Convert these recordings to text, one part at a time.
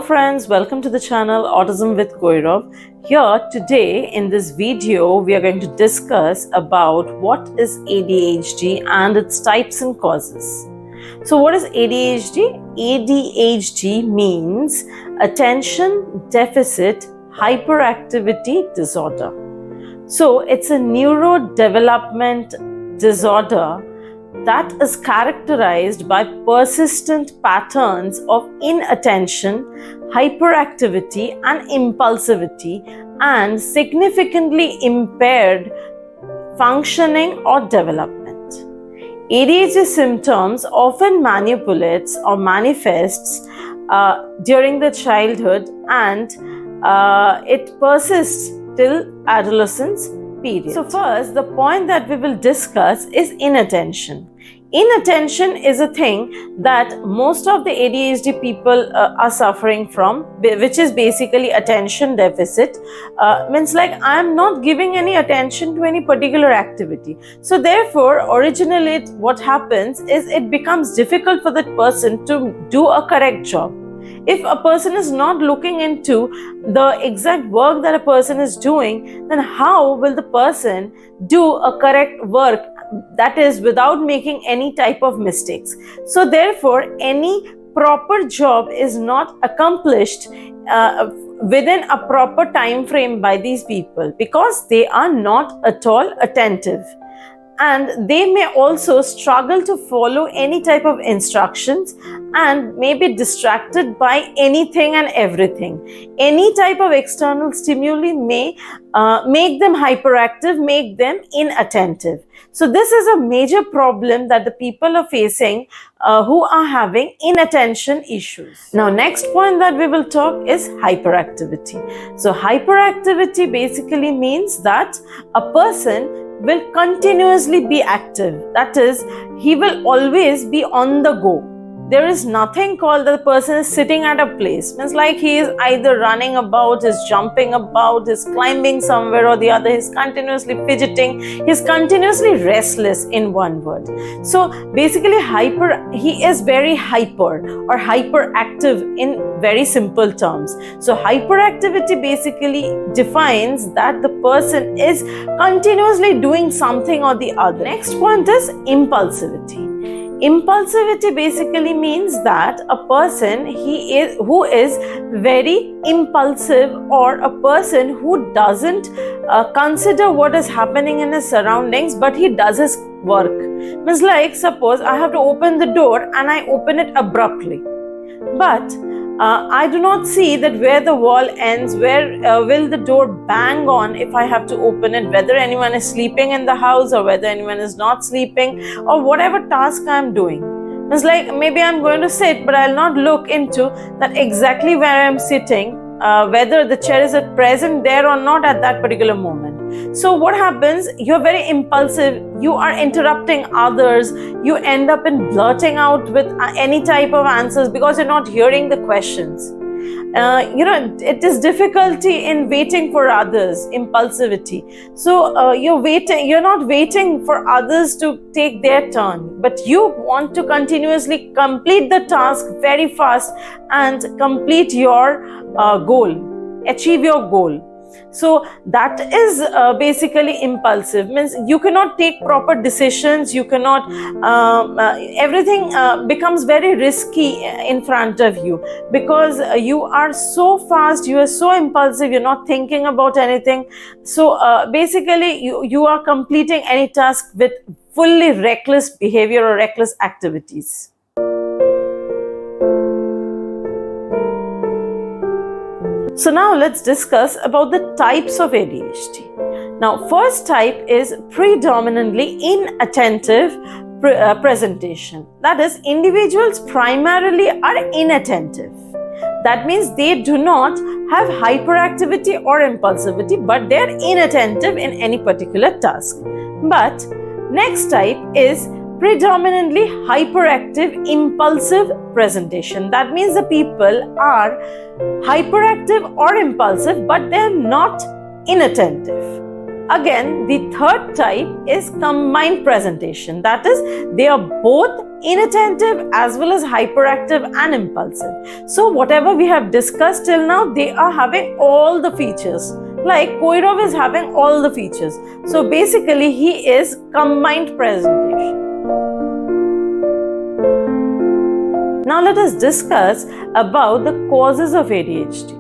friends, welcome to the channel Autism with Goirav. Here today in this video we are going to discuss about what is ADHD and its types and causes. So what is ADHD? ADHD means attention deficit hyperactivity disorder. So it's a neurodevelopment disorder that is characterized by persistent patterns of inattention, hyperactivity and impulsivity, and significantly impaired functioning or development. ADHD symptoms often manipulates or manifests during the childhood, and it persists till adolescence period. So first, the point that we will discuss is inattention. Inattention is a thing that most of the ADHD people are suffering from, which is basically attention deficit. Means like I am not giving any attention to any particular activity. So therefore, originally what happens is it becomes difficult for that person to do a correct job. If a person is not looking into the exact work that a person is doing, then how will the person do a correct work, that is without making any type of mistakes? So therefore, any proper job is not accomplished within a proper time frame by these people because they are not at all attentive. And they may also struggle to follow any type of instructions and may be distracted by anything and everything. Any type of external stimuli may make them hyperactive, make them inattentive. So this is a major problem that the people are facing who are having inattention issues. Now, next point that we will talk is hyperactivity. So hyperactivity basically means that a person will continuously be active. That is, he will always be on the go. There is nothing called the person is sitting at a place. Means like he is either running about, he's jumping about, he's climbing somewhere or the other, he's continuously fidgeting, he's continuously restless, in one word. So basically he is very hyper or hyperactive in very simple terms. So hyperactivity basically defines that the person is continuously doing something or the other. Next point is impulsivity. Impulsivity basically means that a person who is very impulsive, or a person who doesn't consider what is happening in his surroundings, but he does his work. Means like, suppose I have to open the door and I open it abruptly, but I do not see that where the wall ends, where will the door bang on if I have to open it, whether anyone is sleeping in the house or whether anyone is not sleeping, or whatever task I am doing. It's like maybe I'm going to sit, but I'll not look into that exactly where I'm sitting, whether the chair is at present there or not at that particular moment. So what happens? You're very impulsive, you are interrupting others, you end up in blurting out with any type of answers because you're not hearing the questions. It is difficulty in waiting for others, impulsivity. So you're not waiting for others to take their turn, but you want to continuously complete the task very fast and complete your goal, achieve your goal. So that is basically impulsive. Means you cannot take proper decisions, you cannot, everything becomes very risky in front of you because you are so fast, you are so impulsive, you're not thinking about anything. So basically you are completing any task with fully reckless behavior or reckless activities. So now let's discuss about the types of ADHD. Now, first type is predominantly inattentive presentation. That is, individuals primarily are inattentive. That means they do not have hyperactivity or impulsivity, but they are inattentive in any particular task. But next type is predominantly hyperactive impulsive presentation. That means the people are hyperactive or impulsive, but they are not inattentive. Again, the third type is combined presentation. That is, they are both inattentive as well as hyperactive and impulsive. So whatever we have discussed till now, they are having all the features. Like Koyrov is having all the features. So basically he is combined presentation. Now let us discuss about the causes of ADHD.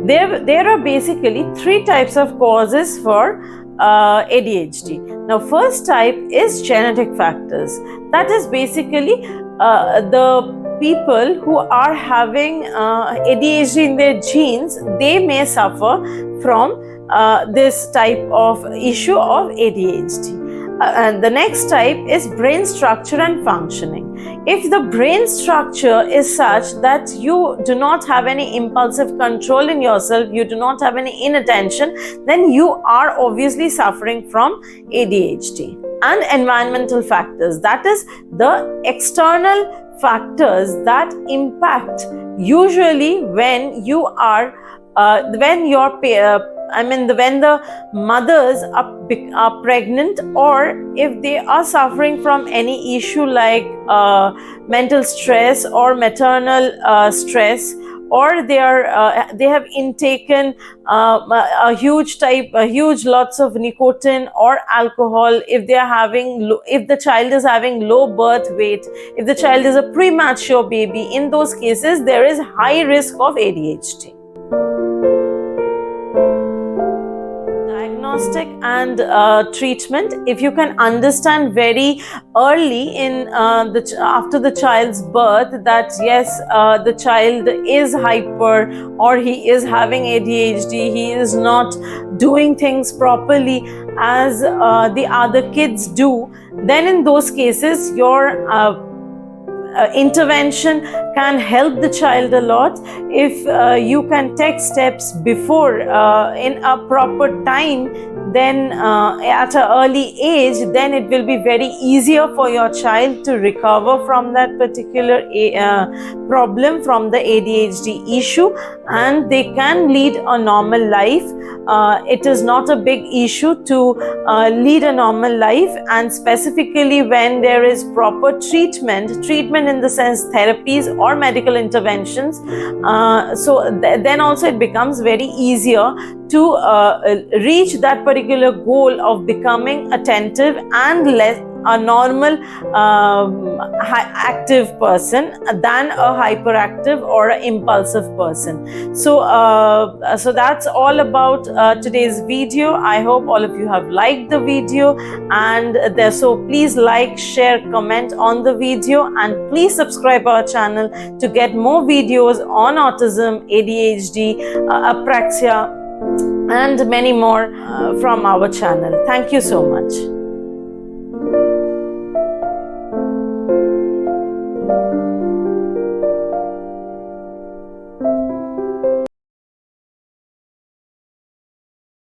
There are basically three types of causes for ADHD. Now first type is genetic factors. That is basically the people who are having ADHD in their genes, they may suffer from this type of issue of ADHD. And the next type is brain structure and functioning. If the brain structure is such that you do not have any impulsive control in yourself, you do not have any inattention, then you are obviously suffering from ADHD. And environmental factors, that is the external factors that impact usually when you are when the mothers are pregnant, or if they are suffering from any issue like mental stress or maternal stress, or they have intaken a huge lots of nicotine or alcohol, if the child is having low birth weight, if the child is a premature baby, in those cases there is high risk of ADHD. Diagnostic and treatment. If you can understand very early in after the child's birth that yes, the child is hyper or he is having ADHD, he is not doing things properly as the other kids do, then in those cases your intervention can help the child a lot. If you can take steps before in a proper time, then at an early age, then it will be very easier for your child to recover from that particular problem, from the ADHD issue, and they can lead a normal life. It is not a big issue to lead a normal life, and specifically when there is proper treatment in the sense therapies or medical interventions, then also it becomes very easier to reach that particular goal of becoming attentive and less a normal active person than a hyperactive or an impulsive person. So that's all about today's video. I hope all of you have liked the video, and so please like, share, comment on the video, and please subscribe our channel to get more videos on autism, ADHD, apraxia, and many more from our channel. Thank you so much.